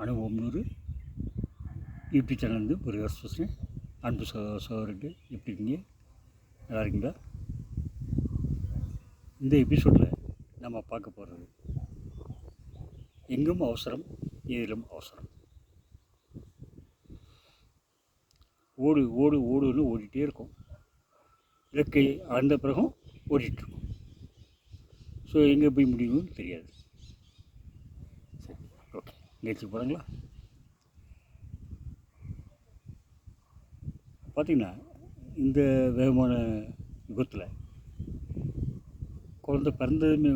அனுபவம் நூறு யூடியூப் சேனல்லேருந்து முருகேஷ் பேசுகிறேன். அன்பு சகோதரருக்கு எப்படி இருக்கீங்க? நல்லா இருக்கீங்களா? இந்த எபிசோடில் நம்ம பார்க்க போகிறது எங்கும் அவசரம் எதிலும் அவசரம். ஓடுன்னு ஓடிட்டே இருக்கும். இலக்கை அடைந்த பிறகும் ஓடிட்டுருக்கும். ஸோ எங்கே போய் முடியும்னு தெரியாது. சரி, ஓகே, நேற்று போகிறாங்களா? பார்த்திங்கன்னா, இந்த வேகமான யுகத்தில் குழந்தை பிறந்ததுமே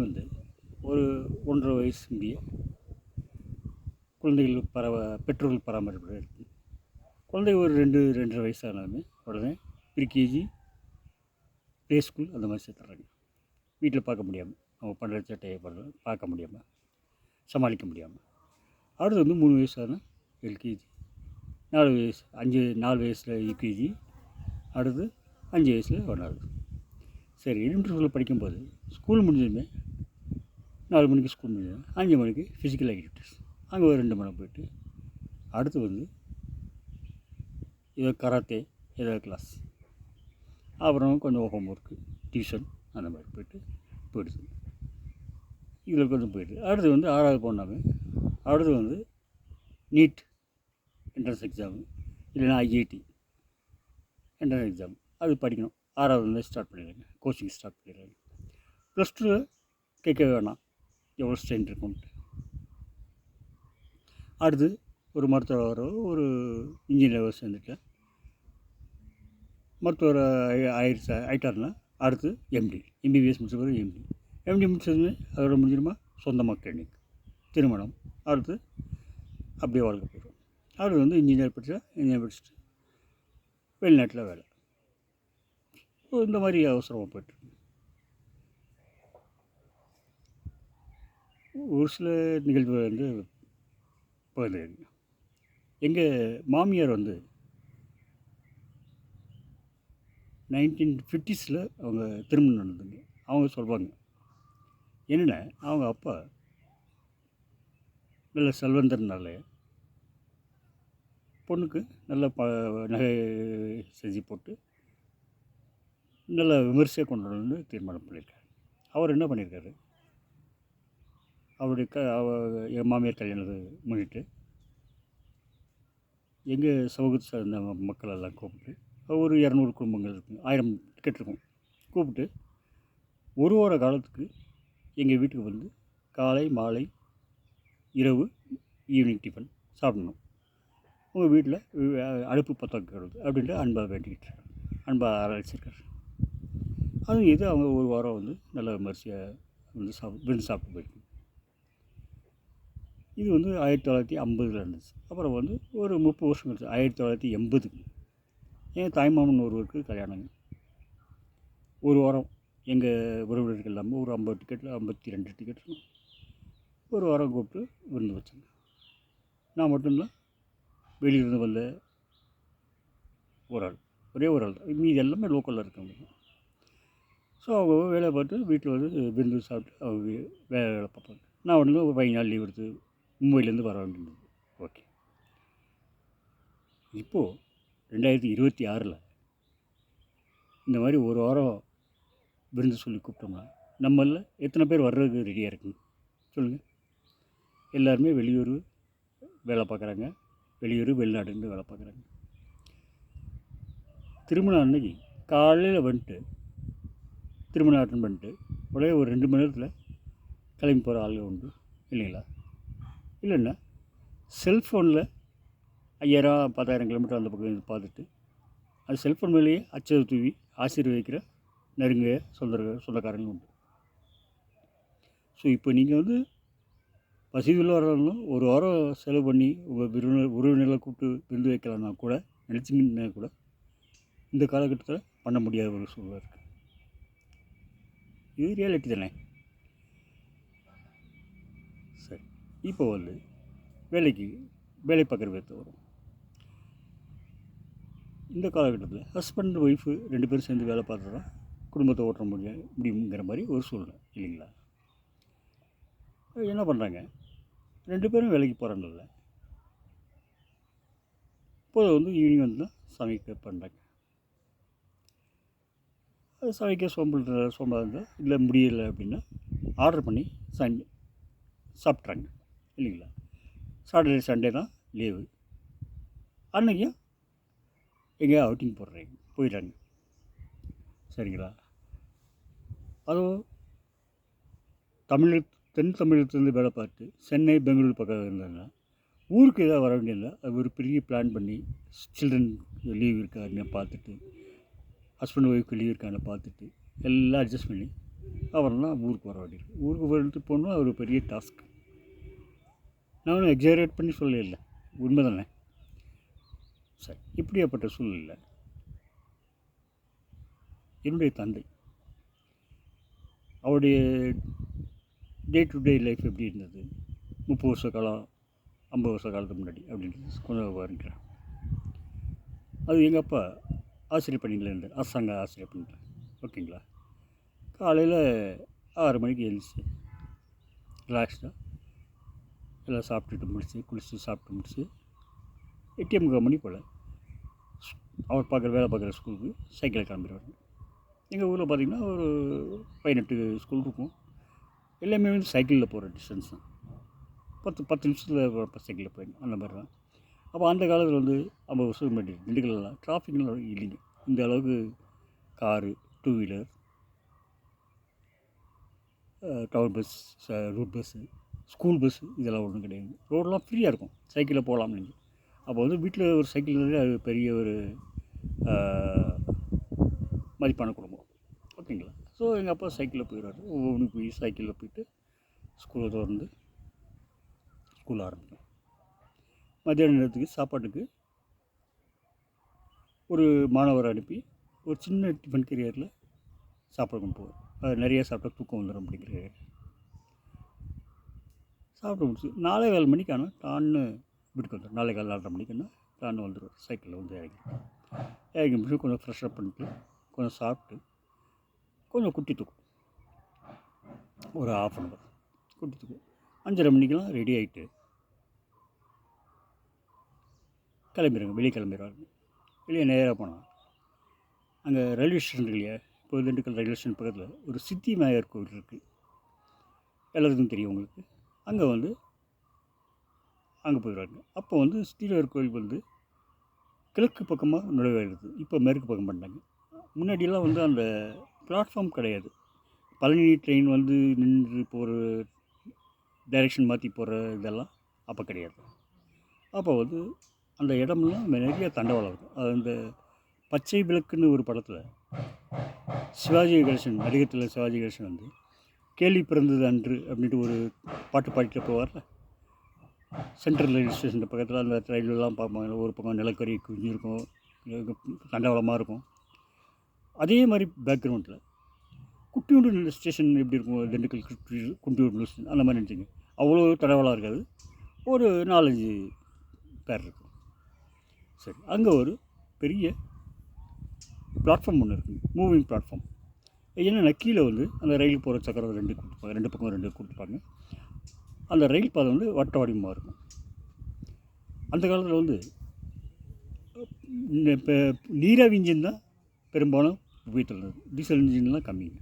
ஒரு 1.5 வயசு முடிய குழந்தைகள் பெற்றோர்கள் பராமரிப்பு இருக்குது. குழந்தை ஒரு 2-2.5 வயசு ஆனாலுமே உடனே ப்ரீகேஜி, ப்ளே ஸ்கூல் அந்த மாதிரி சேர்த்துறாங்க. வீட்டில் பார்க்க முடியாமல், அவங்க பண்ணுற சேட்டையை பார்க்க முடியாமல், சமாளிக்க முடியாமல். அடுத்து 3 வயசான எல்கேஜி, 4 வயசில் யூகேஜி, அடுத்து 5 வயசில் 1வது. சரி, எலிமெண்ட்ரி படிக்கும்போது ஸ்கூல் முடிஞ்சதுமே 4 மணிக்கு ஸ்கூல் முடிஞ்சது, 5 மணிக்கு ஃபிசிக்கல் ஆக்டிவிட்டீஸ், அங்கே ஒரு 2 மணி போயிட்டு அடுத்து ஏதோ கராத்தே ஏதாவது கிளாஸ், அப்புறம் கொஞ்சம் ஹோம் ஒர்க்கு, டியூஷன் அந்த மாதிரி போயிடுது. இதில் கொஞ்சம் போயிடுது. அடுத்து 6வது போனாங்க. அடுத்து நீட் என்ட்ரன்ஸ் எக்ஸாமு, இல்லைனா ஐஐடி என்ட்ரன்ஸ் எக்ஸாம், அது படிக்கணும். 6வது ஸ்டார்ட் பண்ணிடுறாங்க, கோச்சிங் ஸ்டார்ட் பண்ணிடுறாங்க. +2 கேட்க வேணாம், எவ்வளோ ஸ்ட்ரெயின் இருக்கும்ட்டு. அடுத்து ஒரு மருத்துவரோ ஒரு இன்ஜினியரோ சேர்ந்துட்டேன். மருத்துவர் ஆயிட்டாருன்னா அடுத்து எம்பிபிஎஸ் முடிச்ச பிறகு எம்டி முடிச்சதுமே அதோட முடிஞ்சிருமா சொந்தமாக கிளினிக், திருமணம், அடுத்து அப்படியே வாழ்க்கை போயிடும். அடுத்து இன்ஜினியர் படிச்சுட்டு வெளிநாட்டில் வேலை. இந்த மாதிரி அவசரமாக போய்ட்டுருக்கு. ஒரு சில நிகழ்வு போயிருந்தாங்க. எங்கள் மாமியார் 1950s அவங்க திருமணம் நடந்ததுங்க. அவங்க சொல்லுவாங்க, என்னென்ன அவங்க அப்பா நல்ல செல்வந்தர்னால பொண்ணுக்கு நல்ல நகை செஞ்சு போட்டு நல்ல விமர்சையாக கொண்டாடணும்னு தீர்மானம் பண்ணியிருக்காரு. அவர் என்ன பண்ணியிருக்காரு, அவருடைய என் மாமியார் கல்யாணத்தை முன்னிட்டு எங்கள் சமூகத்தை சார்ந்த மக்கள் எல்லாம் கூப்பிட்டு, ஒரு 200 குடும்பங்கள் இருக்குங்க, 1000 டிக்கெட் இருக்கும், கூப்பிட்டு ஒரு வார காலத்துக்கு எங்கள் வீட்டுக்கு காலை, மாலை, இரவு, ஈவினிங் டிஃபன் சாப்பிடணும். உங்கள் வீட்டில் அடுப்பு பற்றாக்குறது அப்படின்ட்டு அன்பாக வேண்டிக்கிட்டு அன்பாக ஆரம்பிச்சிருக்காரு. இது அவங்க ஒரு வாரம் நல்ல விமர்சையாக விருந்து சாப்பிட்டு போயிருக்கு. இது 1950 இருந்துச்சு. அப்புறம் ஒரு 30 வருஷம் கழிச்சு 1980 என் தாய்மாமன் ஒருவருக்கு கல்யாணங்க. ஒரு வாரம் எங்கள் உறவினர்கள் இல்லாமல் ஒரு 50 டிக்கெட்டில் 52 டிக்கெட் ஒரு வாரம் கூப்பிட்டு விருந்து வச்சாங்க. நான் மட்டும்தான் வெளியிருந்து வந்த ஒரு ஆள், ஒரே ஒரு ஆள் தான். மீதி எல்லாமே லோக்கலில் இருக்காங்க. ஸோ அவங்க வேலை பார்த்து வீட்டில் விருந்து சாப்பிட்டு அவங்க வேலை பார்ப்பாங்க. நான் ஒரு 5 நாள் லீவ் எடுத்து மும்பையிலேருந்து வர வேண்டியது. ஓகே, இப்போது 2026 இந்த மாதிரி ஒரு வாரம் விருந்து சொல்லி கூப்பிட்டோம்னா நம்மளில் எத்தனை பேர் வர்றதுக்கு ரெடியாக இருக்குங்க சொல்லுங்கள்? எல்லாருமே வெளியூர் வேலை பார்க்குறாங்க, வெளிநாடுன்னு வேலை பார்க்குறாங்க. திருமணம் அன்னைக்கு காலையில் திருமணம் அட்டன் பண்ணிட்டு உடனே ஒரு 2 மணி நேரத்தில் கிளம்பி போகிற ஆளுங்க உண்டு இல்லைங்களா? இல்லைன்னா செல்ஃபோனில் 5000 10,000 கிலோமீட்டர் அந்த பக்கம் பார்த்துட்டு அது செல்ஃபோன் மேலேயே அச்சதை தூவி ஆசீர்வதிக்கிற நெருங்கிய சொந்தக்காரங்களும் உண்டு. ஸோ இப்போ நீங்கள் பசியில் வரணும், ஒரு வாரம் செலவு பண்ணி உங்கள் உறவினர்களை கூப்பிட்டு விருந்து வைக்கலாம்னா கூட நினச்சிங்கன்னா கூட இந்த காலகட்டத்தில் பண்ண முடியாத ஒரு சூழ்நிலை இருக்குது. இது ரியாலிட்டி தானே. சரி, இப்போ வேலை பார்க்குற விதத்தை வரும். இந்த காலகட்டத்தில் ஹஸ்பண்ட் ஒய்ஃபு 2 பேரும் சேர்ந்து வேலை பார்த்தா தான் குடும்பத்தை ஓட்ட முடியுங்கிற மாதிரி ஒரு சூழ்நிலை இல்லைங்களா? என்ன பண்ணுறாங்க, 2 பேரும் வேலைக்கு போகிறாங்கல்ல, இப்போது வந்து ஈவினிங் வந்து தான் சமைக்க பண்ணுறாங்க. அது சமைக்க சோம்பலாக இருந்தால் இல்லை முடியலை அப்படின்னா ஆர்டர் பண்ணி சாப்பிட்றாங்க இல்லைங்களா. சாட்டர்டே சண்டே தான் லீவு, அன்றைக்கும் எங்கேயா அவுட்டிங் போயிடுறாங்க சரிங்களா. அதுவும் தென் தமிழகத்துலேருந்து வேலை பார்த்து சென்னை பெங்களூர் பக்கம் இருந்தாங்கன்னா ஊருக்கு எதாவது வர வேண்டியதில்லை. அது ஒரு பெரிய பிளான் பண்ணி சில்ட்ரன் லீவ் இருக்கான்னு பார்த்துட்டு, ஹஸ்பண்ட் ஒய்ஃப்க்கு லீவ் இருக்கான்னு பார்த்துட்டு எல்லாம் அட்ஜஸ்ட் பண்ணி அப்புறம் தான் ஊருக்கு வர வேண்டியது. ஊருக்கு வந்துட்டு போகணுன்னா அது ஒரு பெரிய டாஸ்க். நான் ஒன்றும் எக்ஸாரேட் பண்ணி சொல்லலை, உண்மை தானே. சரி, இப்படியாப்பட்ட சூழ்நிலை என்னுடைய தந்தை அவருடைய டே டு டே லைஃப் எப்படி இருந்தது 30 வருஷ காலம் 50 வருஷ காலத்துக்கு முன்னாடி அப்படின்றது கொஞ்சம் விவரிக்கிறேன். அது எங்கள் அப்பா ஆசிரியர் பணியில் இருந்தார், அரசாங்க ஆசிரியர் பணியில். ஓகேங்களா. காலையில் 6 மணிக்கு எழுந்துச்சு ரிலாக்ஸ்டாக எல்லாம் சாப்பிட்டுட்டு குளிச்சுட்டு சாப்பிட்டு முடிச்சு 8:45 மணி போல் அவர் வேலை பார்க்குற ஸ்கூலுக்கு சைக்கிளில் கிளம்பிடுவாங்க. எங்கள் ஊரில் பார்த்திங்கன்னா ஒரு 18 ஸ்கூல் இருக்கும். எல்லாமே வந்து சைக்கிளில் போகிற டிஸ்டன்ஸ் தான். 10 நிமிஷத்தில் சைக்கிளில் போயிடணும், அந்த மாதிரி தான். அப்போ அந்த காலத்தில் வந்து 50 வருஷத்துக்கு முன்னாடி திண்டுக்கல்லாம் டிராஃபிக்லாம் இல்லைங்க. இந்த அளவுக்கு car, 2 wheeler, town bus, route bus, school bus இதெல்லாம் ஒன்றும் கிடையாது. ரோடெலாம் ஃப்ரீயாக இருக்கும், சைக்கிளில் போகலாம் நீங்கள். அப்போ வந்து வீட்டில் ஒரு சைக்கிள் இருந்தாலே அது பெரிய ஒரு மதிப்பான குடும்பம். ஓகேங்களா. ஸோ எங்கள் அப்பா சைக்கிளில் போயிடுவார். ஒவ்வொன்றுக்கு போய் சைக்கிளில் போயிட்டு ஸ்கூலை திறந்து ஸ்கூல் ஆரம்பிக்கும். மத்தியான நேரத்துக்கு சாப்பாட்டுக்கு ஒரு மாணவரை அனுப்பி ஒரு சின்ன டிஃபன் கேரியரில் சாப்பாடு கொண்டு போவார். அது நிறைய சாப்பிட்டா தூக்கம் வந்துடும் அப்படிங்கிற சாப்பிட்டு முடிச்சு 4:15 மணிக்கான டான்னு வீட்டுக்கு வந்துடும். 4:15 4:30 மணிக்குன்னா டான்னு வந்துடுவார். சைக்கிளில் வந்து இறங்கி முடிச்சு கொஞ்சம் ஃப்ரெஷ்அப் பண்ணிட்டு கொஞ்சம் சாப்பிட்டு கொஞ்சம் குட்டி தூக்கும், ஒரு 1/2 அன் ஹவர் குட்டி தூக்கும். 5:30 மணிக்கெலாம் ரெடி ஆகிட்டு வெளியே கிளம்பிடுவாங்க. வெளியே நேராக போனால் அங்கே ரயில்வே ஸ்டேஷன் இருக்கு இல்லையா. இப்போ திண்டுக்கல் ரயில்வே ஸ்டேஷன் பக்கத்தில் ஒரு சித்தி விநாயகர் கோவில் இருக்குது, எல்லாத்துக்கும் தெரியும் உங்களுக்கு. அங்கே போயிடுவாங்க. அப்போ வந்து சித்தி விநாயகர் கோவில் வந்து கிழக்கு பக்கமாக நுழைவாயிருது, இப்போ மேற்கு பக்கம் பண்ணிட்டாங்க. முன்னாடியெல்லாம் வந்து அந்த பிளாட்ஃபார்ம் கிடையாது. பழனி ட்ரெயின் வந்து நின்று போகிற டைரெக்ஷன் மாற்றி போகிற இதெல்லாம் அப்போ கிடையாது. அப்போ வந்து அந்த இடமெல்லாம் நிறைய தண்டவாளம் இருக்கும். அது அந்த பச்சை விளக்குன்னு ஒரு படத்தில் நடிகத்தில் சிவாஜி கணேசன் வந்து கேள்வி பிறந்தது அன்று அப்படின்ட்டு ஒரு பாட்டு பாடிட்டு போவார்ல. சென்ட்ரல் ரயில்வே ஸ்டேஷன் பக்கத்தில் அந்த ரயிலெலாம் பார்ப்பாங்க. ஒரு பக்கம் நிலக்கரி குஞ்சிருக்கும், தண்டவாளமாக இருக்கும். அதே மாதிரி பேக்ரவுண்டில் குட்டியூண்டு ஸ்டேஷன் எப்படி இருக்கும், திண்டுக்கல் குட்டியூண்டு ஸ்டேஷன் அந்த மாதிரி நினச்சிங்க. அவ்வளோ தடவலாக இருக்காது, ஒரு 4-5 பேர் இருக்கும். சரி, அங்கே ஒரு பெரிய பிளாட்ஃபார்ம் ஒன்று இருக்குது, மூவிங் பிளாட்ஃபார்ம். என்னென்னா கீழே வந்து அந்த ரயில் போகிற சக்கரம் 2 கொடுத்துருப்பாங்க, 2 பக்கம் 2 கொடுத்துருப்பாங்க. அந்த ரயில் பாதை வந்து வட்ட வடிவமாக இருக்கும். அந்த காலத்தில் வந்து இப்போ நீராவி இன்ஜின் தான் பெரும்பாலும் உபயோகித்து இருந்தது, டீசல் இன்ஜின்லாம் கம்மிங்க.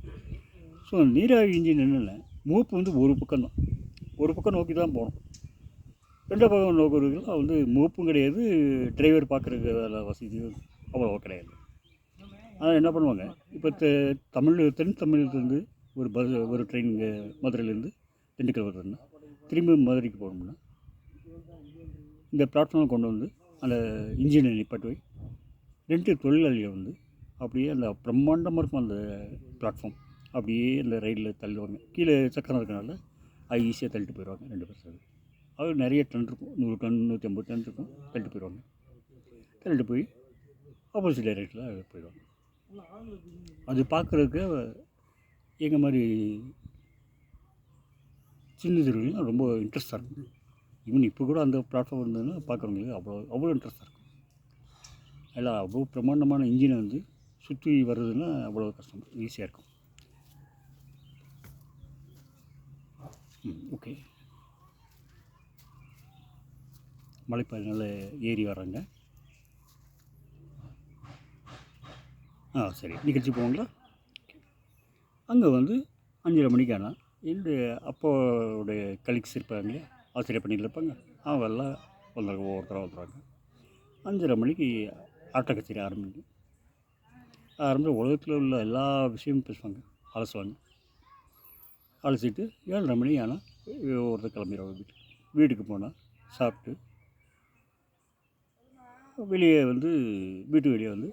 ஸோ நீராவி இன்ஜின் என்னென்ன மூப்பு வந்து ஒரு பக்கம் நோக்கி தான் போகணும். 2 பக்கம் நோக்கிறதுக்கெல்லாம் வந்து மூப்பும் கிடையாது, டிரைவர் பார்க்குறதுக்கு வேலை வசதி அவ்வளோ கிடையாது. ஆனால் என்ன பண்ணுவாங்க, இப்போ தென் தமிழகத்துலேருந்து ஒரு ட்ரெயின் இங்கே மதுரையிலேருந்து திண்டுக்கல் வருதுன்னா திரும்பி மதுரைக்கு போகணும்னா இந்த பிளாட்ஃபார்மை கொண்டு வந்து அந்த இன்ஜினை நிப்பாட்டி 2 தொழிலாளியை வந்து அப்படியே அந்த பிரம்மாண்டமாக இருக்கும் அந்த பிளாட்ஃபார்ம், அப்படியே அந்த ரயிலில் தள்ளுவாங்க. கீழே சக்கரம் இருக்கனால அது ஈஸியாக தள்ளிட்டு போயிடுவாங்க 2 பேர் சேர்ந்து. அது நிறைய டன் இருக்கும், 100 டன் 150 டன் இருக்கும். தள்ளிட்டு போயிடுவாங்க. தள்ளிட்டு போய் ஆப்போசிட் டைரக்டில் போயிடுவாங்க. அது பார்க்குறதுக்கு எங்கள் மாதிரி சின்ன தெருவுலாம் ரொம்ப இன்ட்ரெஸ்டாக இருக்கும். ஈவன் இப்போ கூட அந்த பிளாட்ஃபார்ம் இருந்ததுன்னா பார்க்குறவங்களுக்கு அவ்வளோ இன்ட்ரெஸ்டாக இருக்கும். எல்லாம் அவ்வளோ பிரம்மாண்டமான இன்ஜினை வந்து சுற்றி வர்றதுன்னா அவ்வளோ கஷ்டம், ஈஸியாக இருக்கும். ஓகே, மலைப்பாதைனால ஏறி வர்றாங்க. சரி, நிகழ்ச்சி போங்களா? அங்கே வந்து 5:30 மணிக்கு ஆனால் என்னுடைய அப்போவுடைய கலீக்ஸ் இருப்பாங்க இல்லையா, ஆசிரியர் பணியில் இருப்பாங்க, அவங்கெல்லாம் ஒவ்வொருத்தராக வந்துடுவாங்க. 5:30 மணிக்கு ஆட்ட கச்சேரி ஆரம்பிக்கும். உலகத்தில் உள்ள எல்லா விஷயமும் பேசுவாங்க, அலசுவாங்க. அலசிட்டு 7:30 மணி ஆனால் ஒருத்தர் கிளம்பிடுவாங்க வீட்டுக்கு போனால் சாப்பிட்டு வெளியே வந்து வீட்டு வெளியே வந்து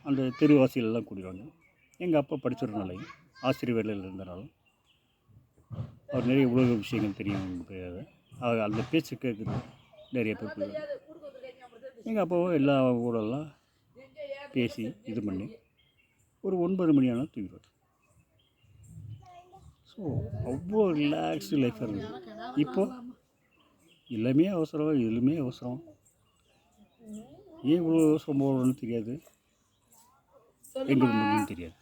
அந்த தெருவாசிகளெல்லாம் கூடிடுவாங்க. எங்கள் அப்பா படிச்சிருந்தாலையும் ஆசிரியர் வேலையில் இருந்தனாலும் அவர் நிறைய உலக விஷயங்கள் தெரியும் தெரியாது. அந்த பேச்சு கேட்குறது நிறைய பேர் கூடுவாங்க. எங்கள் அப்பாவும் எல்லா ஊரெல்லாம் பேசி இது பண்ணி ஒரு 9 மணி ஆனால் தூங்கிடுவார். ஸோ அவ்வளோ ரிலாக்ஸ்டு லைஃப்பாக இருந்தது. இப்போது எல்லாமே அவசரம், எதுவுமே அவசரம். ஏன் இவ்வளோ அவசரம் போகணும்னு தெரியாது, எங்கே முடியும்னு தெரியாது.